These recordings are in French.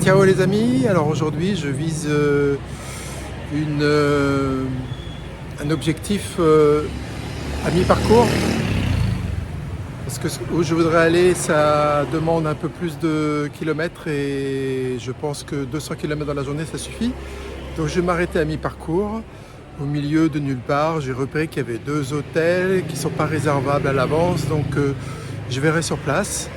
Ciao les amis, alors aujourd'hui je vise un objectif à mi-parcours parce que où je voudrais aller ça demande un peu plus de kilomètres et je pense que 200 km dans la journée ça suffit. Donc je vais m'arrêter à mi-parcours au milieu de nulle part. J'ai repéré qu'il y avait 2 hôtels qui ne sont pas réservables à l'avance, donc je verrai sur place.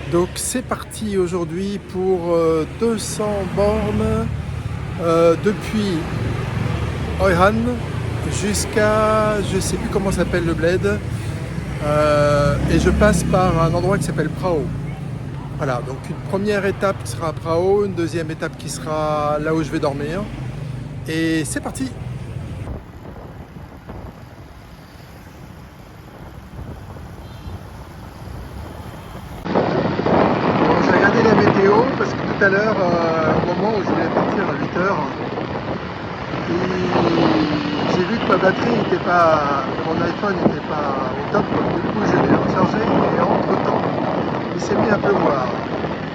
Donc c'est parti aujourd'hui pour 200 bornes depuis Oyran jusqu'à, je sais plus comment s'appelle le bled, et je passe par un endroit qui s'appelle Prao. Voilà, donc une première étape qui sera à Prao, une deuxième étape qui sera là où je vais dormir, et c'est parti. J'ai regardé la météo parce que tout à l'heure, au moment où je voulais partir à 8h, j'ai vu que ma batterie n'était pas, mon iPhone n'était pas au top, du coup je l'ai rechargé et entre-temps, il s'est mis à pleuvoir.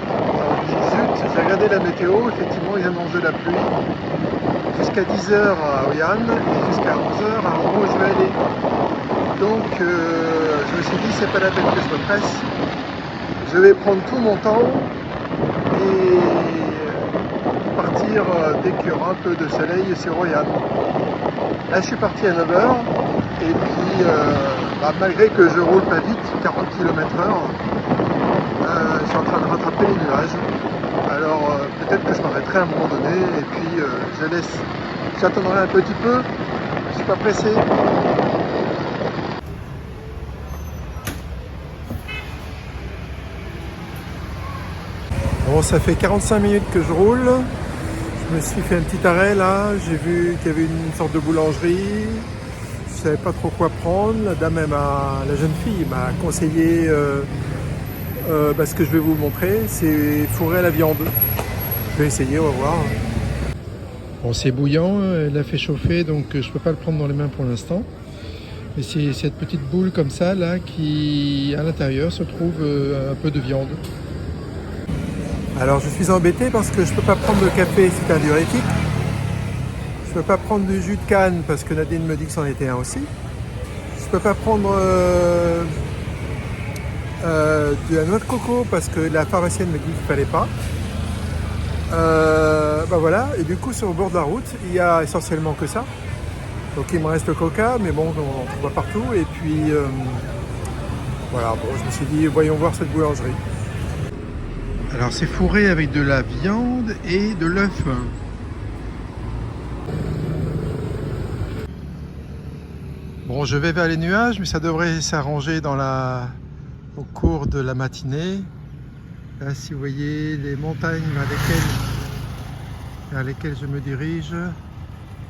Alors je me dis zut, j'ai regardé la météo, effectivement ils annoncent de la pluie jusqu'à 10h à Oyane et jusqu'à 11h à l'endroit où je vais aller. Donc je me suis dit c'est pas la peine que je me presse. Je vais prendre tout mon temps et partir dès qu'il y aura un peu de soleil sur Oyane. Là je suis parti à 9h et puis malgré que je roule pas vite, 40 km/h, je suis en train de rattraper les nuages. Alors peut-être que je m'arrêterai à un moment donné et puis j'attendrai un petit peu, je suis pas pressé. Bon, ça fait 45 minutes que je roule. Je me suis fait un petit arrêt là. J'ai vu qu'il y avait une sorte de boulangerie. Je savais pas trop quoi prendre. La dame, la jeune fille m'a conseillé ce que je vais vous montrer. C'est fourré à la viande. Je vais essayer, on va voir. Bon, c'est bouillant. Elle a fait chauffer, donc je peux pas le prendre dans les mains pour l'instant. Mais c'est cette petite boule comme ça là qui, à l'intérieur, se trouve un peu de viande. Alors je suis embêté parce que je ne peux pas prendre de café, c'est un diurétique. Je ne peux pas prendre du jus de canne parce que Nadine me dit que c'en était un aussi. Je ne peux pas prendre de la noix de coco parce que la pharmacienne me dit qu'il ne fallait pas. Voilà, et du coup sur le bord de la route, il y a essentiellement que ça. Donc il me reste le coca, mais bon, on voit partout. Et puis voilà, bon, je me suis dit, voyons voir cette boulangerie. Alors c'est fourré avec de la viande et de l'œuf. Bon, je vais vers les nuages, mais ça devrait s'arranger au cours de la matinée. Là, si vous voyez les montagnes vers lesquelles je me dirige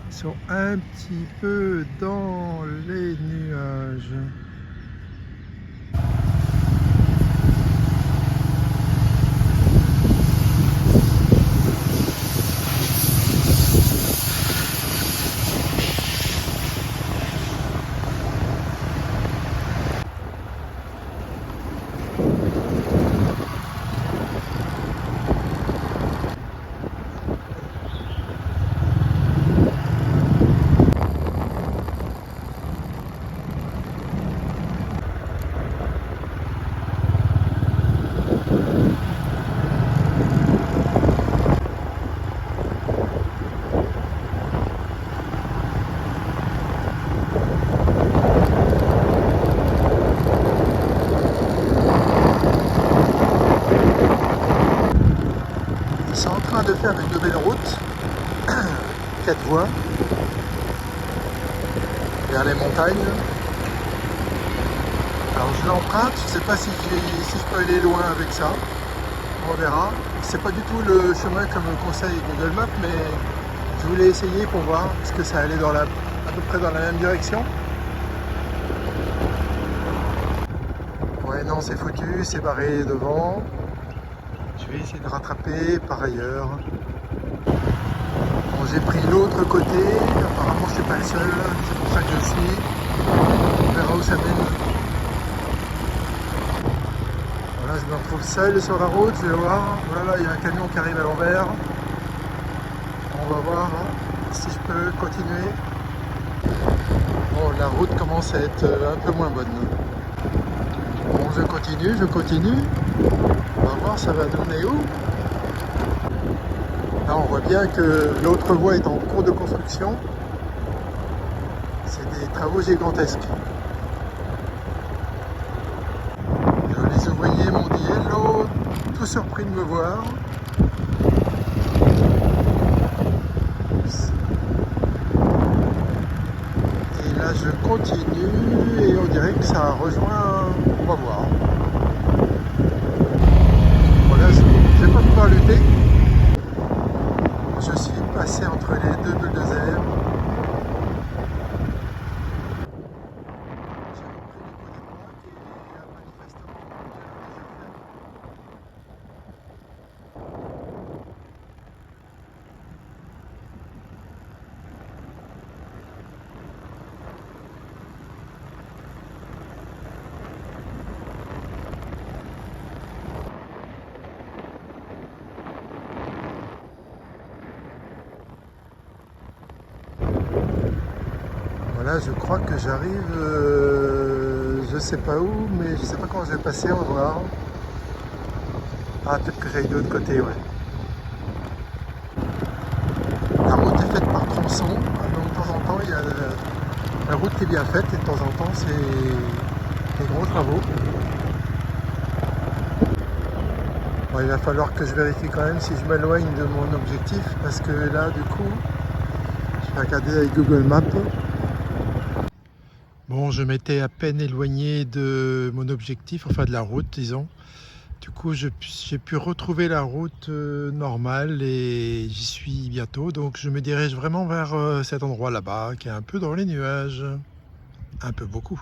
sont un petit peu dans les nuages. Ils sont en train de faire une nouvelle route, 4 voies, vers les montagnes. Alors je l'emprunte, je ne sais pas si je peux aller loin avec ça, on verra. C'est pas du tout le chemin comme me conseille Google Maps, mais je voulais essayer pour voir, est-ce que ça allait à peu près dans la même direction. Ouais, non, c'est foutu, c'est barré devant. Je vais essayer de rattraper par ailleurs. Bon, j'ai pris l'autre côté, apparemment je suis pas le seul, c'est pour ça que je suis. On verra où ça mène. Voilà, Là, je me retrouve seul sur la route, je vais voir. Voilà, il y a un camion qui arrive à l'envers. On va voir si je peux continuer. Bon, la route commence à être un peu moins bonne. Bon, je continue. On va voir, ça va donner où. Là, on voit bien que l'autre voie est en cours de construction. C'est des travaux gigantesques. Les ouvriers m'ont dit hello, tout surpris de me voir. Et là je continue et on dirait que ça rejoint, on va voir. Voilà, je ne vais pas pouvoir lutter. Je suis passé entre les deux bulldozers. Voilà, je crois que j'arrive, je sais pas où, mais je sais pas comment je vais passer, on va voir. Ah, peut-être que j'aille de l'autre côté, ouais. La route est faite par tronçon, donc de temps en temps, il y a la route qui est bien faite et de temps en temps, c'est des gros travaux. Bon, il va falloir que je vérifie quand même si je m'éloigne de mon objectif, parce que là, du coup, je vais regarder avec Google Maps. Bon, je m'étais à peine éloigné de mon objectif, enfin de la route, disons. Du coup, j'ai pu retrouver la route normale et j'y suis bientôt. Donc, je me dirige vraiment vers cet endroit là-bas, qui est un peu dans les nuages. Un peu beaucoup.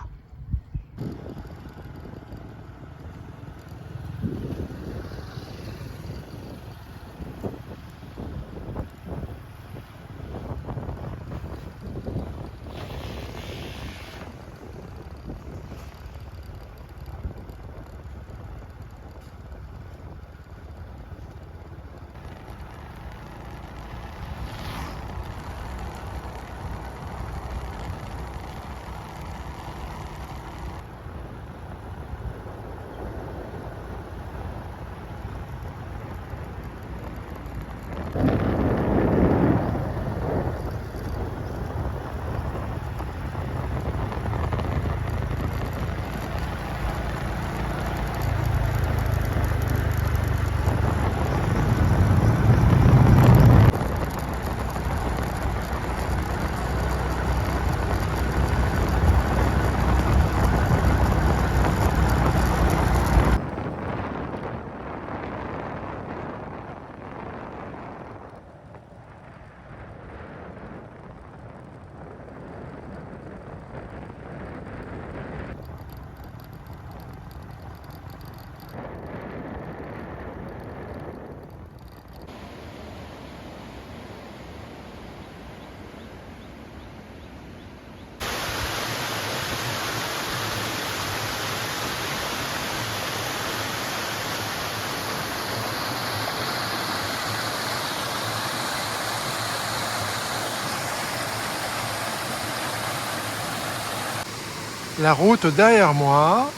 La route derrière moi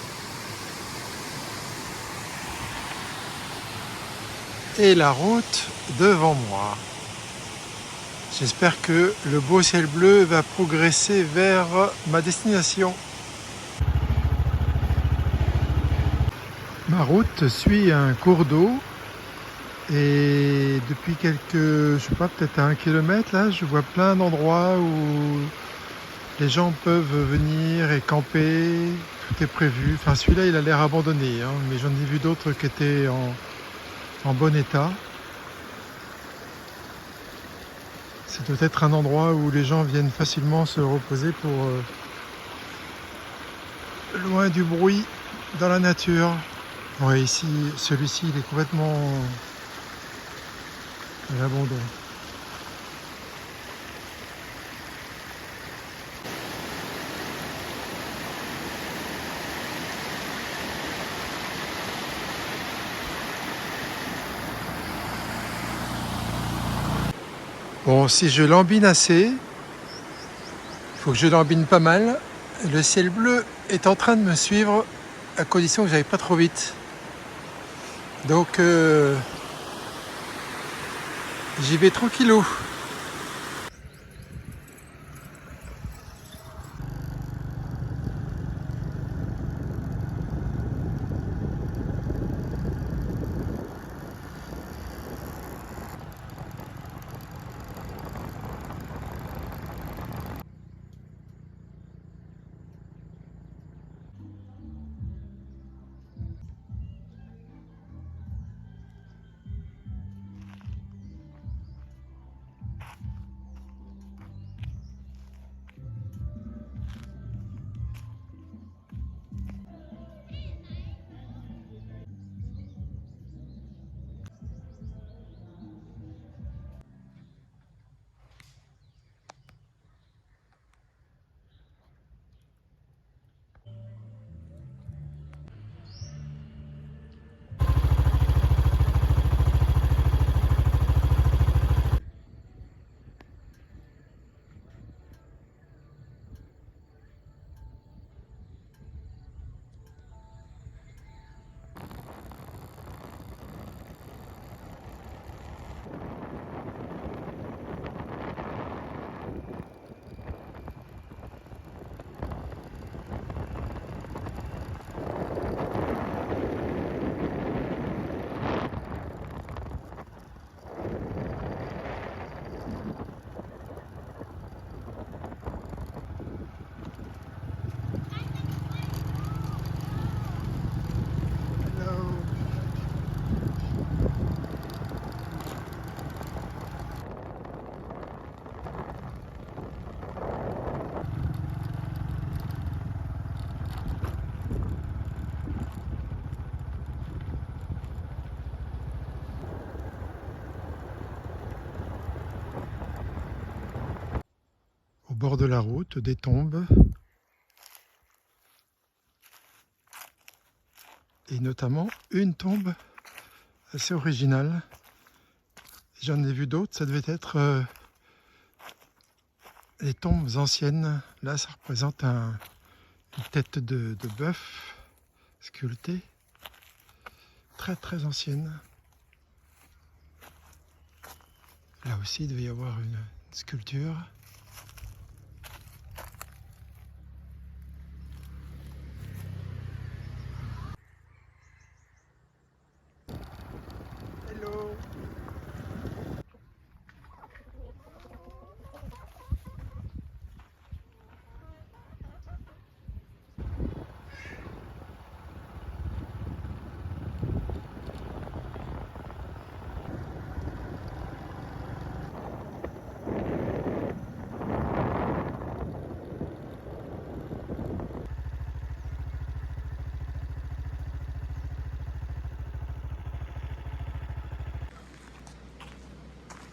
et la route devant moi. J'espère que le beau ciel bleu va progresser vers ma destination. Ma route suit un cours d'eau et depuis je sais pas, peut-être à 1 kilomètre là, je vois plein d'endroits où les gens peuvent venir et camper, tout est prévu. Enfin, celui-là, il a l'air abandonné, hein, mais j'en ai vu d'autres qui étaient en bon état. C'est peut-être un endroit où les gens viennent facilement se reposer pour loin du bruit, dans la nature. Ouais, ici, celui-ci, il est complètement à l'abandon. Bon, si je lambine assez, il faut que je lambine pas mal. Le ciel bleu est en train de me suivre à condition que j'aille pas trop vite. Donc j'y vais tranquillou. Au bord de la route, des tombes, et notamment une tombe assez originale. J'en ai vu d'autres, ça devait être les tombes anciennes. Là, ça représente une tête de bœuf sculptée, très très ancienne. Là aussi, il devait y avoir une sculpture. Hello.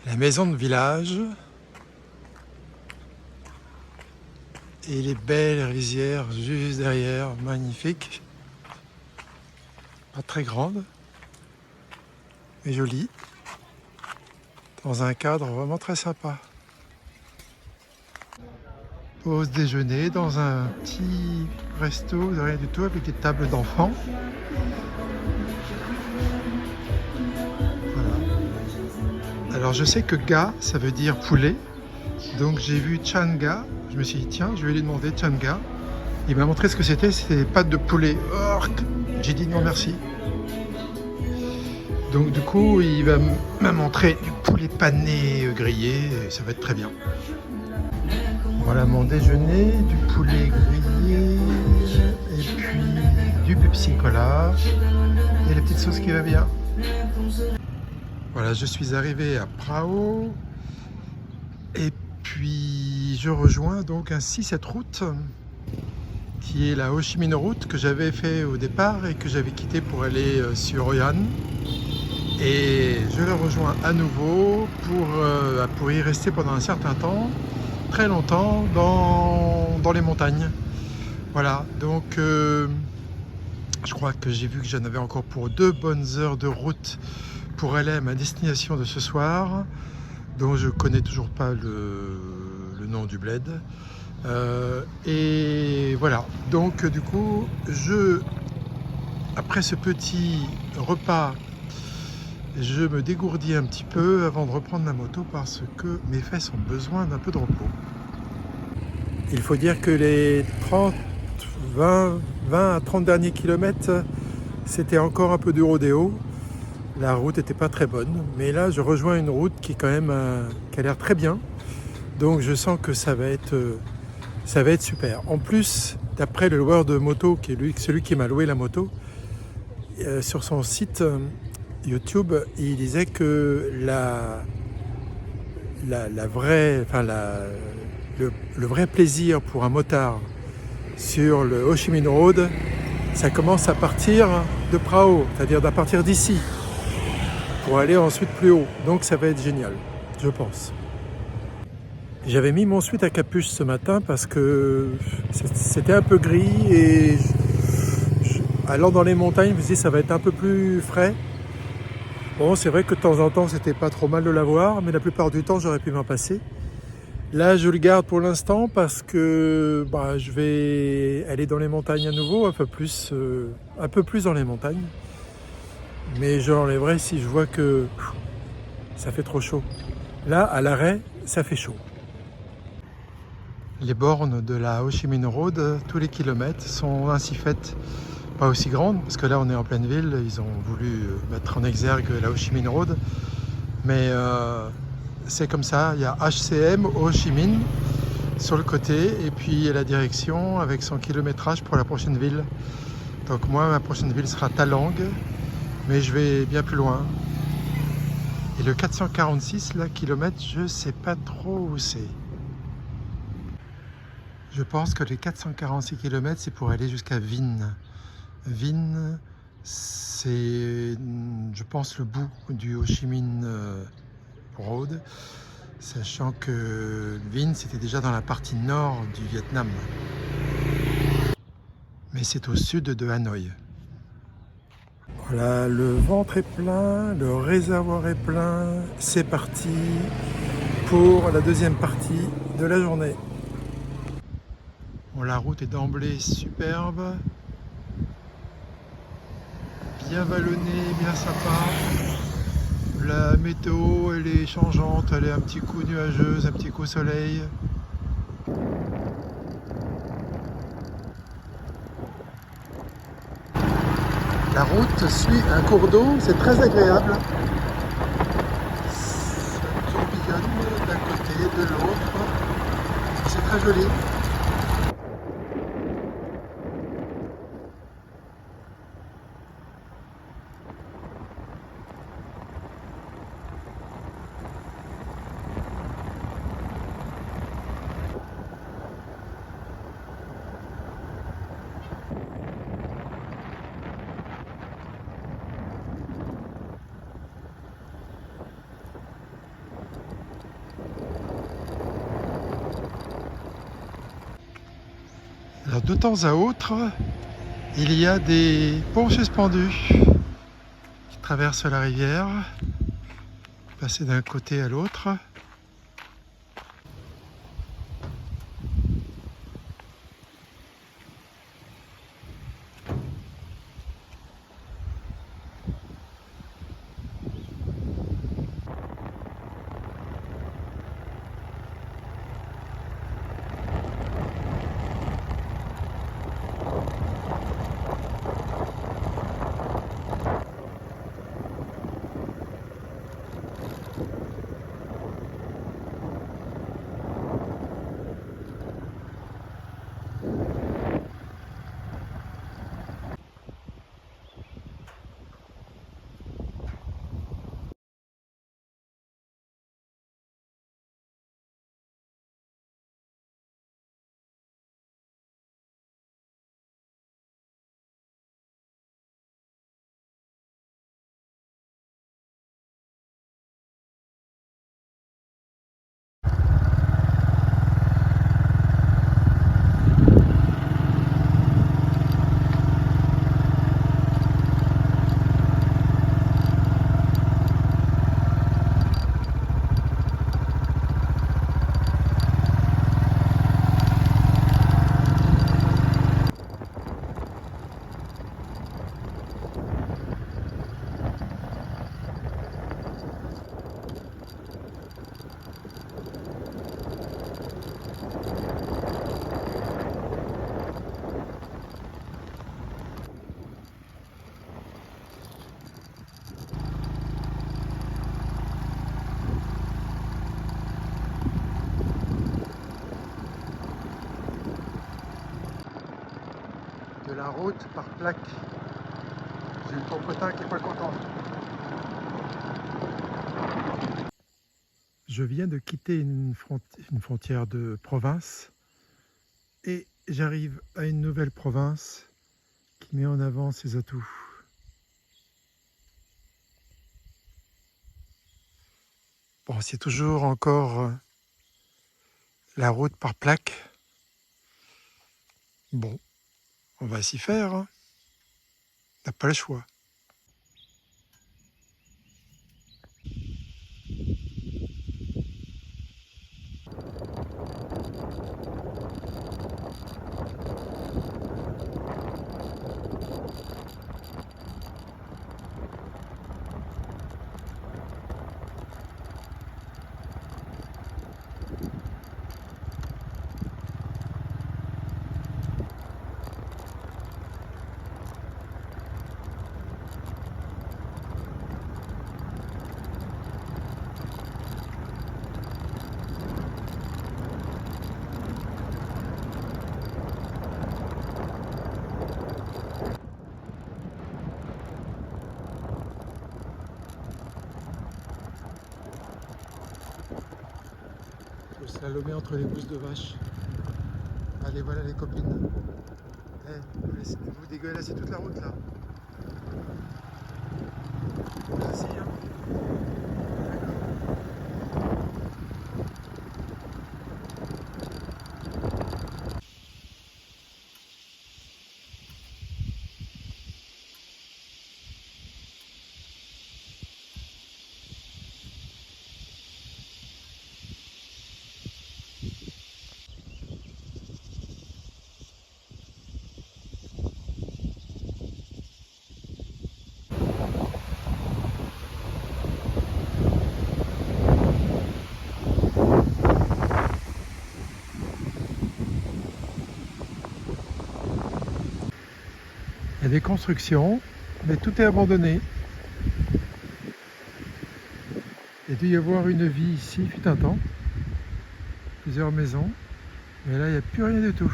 La maison de village et les belles rizières juste derrière, magnifiques. Pas très grande, mais jolie, dans un cadre vraiment très sympa. Pause déjeuner dans un petit resto de rien du tout avec des tables d'enfants. Voilà. Alors je sais que ga ça veut dire poulet, donc j'ai vu changa, je me suis dit tiens je vais lui demander changa. Il m'a montré ce que c'était des pâtes de poulet. Oh, j'ai dit non merci. Donc du coup il va me montrer du poulet pané grillé, et ça va être très bien. Voilà mon déjeuner, du poulet grillé et puis du Pepsi Cola et la petite sauce qui va bien. Voilà, je suis arrivé à Prao et puis je rejoins donc ainsi cette route qui est la Ho Chi Minh route que j'avais fait au départ et que j'avais quitté pour aller sur Hoi An. Et je la rejoins à nouveau pour y rester pendant un certain temps, très longtemps, dans les montagnes. Voilà, donc je crois que j'ai vu que j'en avais encore pour 2 bonnes heures de route pour aller à ma destination de ce soir. dont je connais toujours pas le nom du bled. Et voilà, donc du coup, après ce petit repas, je me dégourdis un petit peu avant de reprendre la moto parce que mes fesses ont besoin d'un peu de repos. Il faut dire que les 20 à 30 derniers kilomètres, c'était encore un peu du rodéo. La route n'était pas très bonne, mais là je rejoins une route qui est quand même qui a l'air très bien. Donc je sens que ça va être super. En plus, d'après le loueur de moto, qui est celui qui m'a loué la moto, sur son site YouTube, il disait que le vrai plaisir pour un motard sur le Ho Chi Minh Road, ça commence à partir de Prao, c'est-à-dire à partir d'ici, pour aller ensuite plus haut. Donc ça va être génial, je pense. J'avais mis mon sweat à capuche ce matin parce que c'était un peu gris et allant dans les montagnes, je me disais ça va être un peu plus frais. Bon, c'est vrai que de temps en temps, c'était pas trop mal de l'avoir, mais la plupart du temps, j'aurais pu m'en passer. Là, je le garde pour l'instant parce que je vais aller dans les montagnes à nouveau, un peu plus dans les montagnes. Mais je l'enlèverai si je vois que ça fait trop chaud. Là, à l'arrêt, ça fait chaud. Les bornes de la Ho Chi Minh Road, tous les kilomètres, sont ainsi faites. Pas aussi grandes, parce que là, on est en pleine ville. Ils ont voulu mettre en exergue la Ho Chi Minh Road. Mais c'est comme ça, il y a HCM Ho Chi Minh sur le côté et puis la direction avec son kilométrage pour la prochaine ville. Donc moi, ma prochaine ville sera Talang, mais je vais bien plus loin. Et le 446 kilomètres, je sais pas trop où c'est. Je pense que les 446 km, c'est pour aller jusqu'à Vinh. Vinh, c'est, je pense, le bout du Ho Chi Minh Road, sachant que Vinh, c'était déjà dans la partie nord du Vietnam. Mais c'est au sud de Hanoï. Voilà, le ventre est plein, le réservoir est plein. C'est parti pour la deuxième partie de la journée. Bon, la route est d'emblée superbe. Bien vallonnée, bien sympa. La météo, elle est changeante, elle est un petit coup nuageuse, un petit coup soleil. La route suit un cours d'eau, c'est très agréable. Ça tourbillonne d'un côté, de l'autre. C'est très joli. Alors, de temps à autre, il y a des ponts suspendus qui traversent la rivière, passer d'un côté à l'autre. route par plaque. J'ai le popotin qui est pas content. Je viens de quitter une frontière de province et j'arrive à une nouvelle province qui met en avant ses atouts. Bon, c'est toujours encore la route par plaque. Bon, on va s'y faire, hein. On n'a pas le choix. Je vais slalomer entre les gousses de vache. Allez, voilà les copines. Vous dégueulassez toute la route là. Merci, hein. Il y a des constructions, mais tout est abandonné. Il y a dû y avoir une vie ici, fut un temps. Plusieurs maisons. Mais là, il n'y a plus rien du tout.